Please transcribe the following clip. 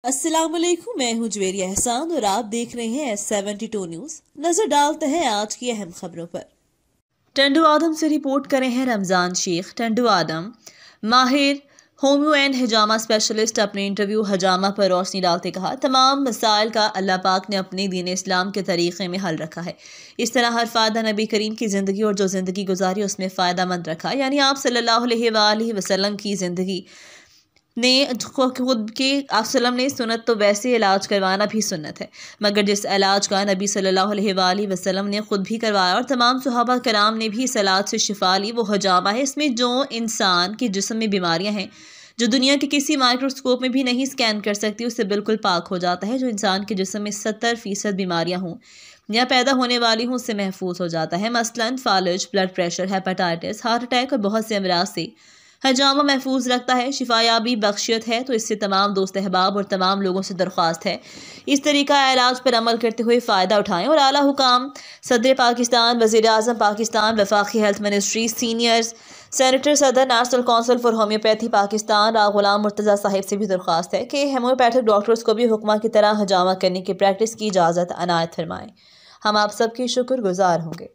अस्सलामुअलैकुम, मैं हूं जवेरिया एहसान और आप देख रहे हैं S72 न्यूज। नजर डालते हैं आज की अहम खबरों पर। टंडू आदम से रिपोर्ट करें हैं रमजान शेख। टंडू आदम माहिर होम्यो एंड हिजामा स्पेशलिस्ट अपने इंटरव्यू हजामा पर रोशनी डालते कहा, तमाम मसाइल का अल्लाह पाक ने अपने दीन इस्लाम के तरीक़े में हल रखा है। इस तरह हर फ़ायदा नबी करीम की ज़िंदगी और जो ज़िंदगी गुजारी उसमें फ़ायदा मंद रखा, यानी आप सल्लल्लाहु अलैहि वसल्लम की ज़िंदगी ने खुद के वसल्लम ने सुन्नत तो वैसे इलाज करवाना भी सुन्नत है, मगर जिस इलाज का नबी सल्लल्लाहु अलैहि वसल्लम ने खुद भी करवाया और तमाम सहाबा कराम ने भी इस इलाज से शिफा ली, वो हजामा है। इसमें जो इंसान के जिस्म में बीमारियां हैं जो दुनिया के किसी माइक्रोस्कोप में भी नहीं स्कैन कर सकती, उससे बिल्कुल पाक हो जाता है। जो इंसान के जिस्म में 70% बीमारियां हों या पैदा होने वाली हों उससे महफूज हो जाता है। मसलन फालिज, blood pressure, hepatitis, heart attack और बहुत से अमराज से हजामा महफूज रखता है। शिफायाबी बख्शियत है, तो इससे तमाम दोस्त अहबाब और तमाम लोगों से दरख्वास्त है इस तरीका इलाज पर अमल करते हुए फ़ायदा उठाएँ। और आला हुकाम सदर पाकिस्तान, वज़ीर आज़म पाकिस्तान, वफाकी हेल्थ मिनिस्ट्री, सीनियर सेनेटर सदर, national council for homoeopathy Pakistan Ghulam Murtaza Sahib से भी दरख्वास्त है कि होम्योपैथिक डॉक्टर्स को भी हुक्मा की तरह हजामा करने की प्रैक्टिस की इजाज़त अनायत फरमाएँ। हम आप सबके शुक्रगुजार होंगे।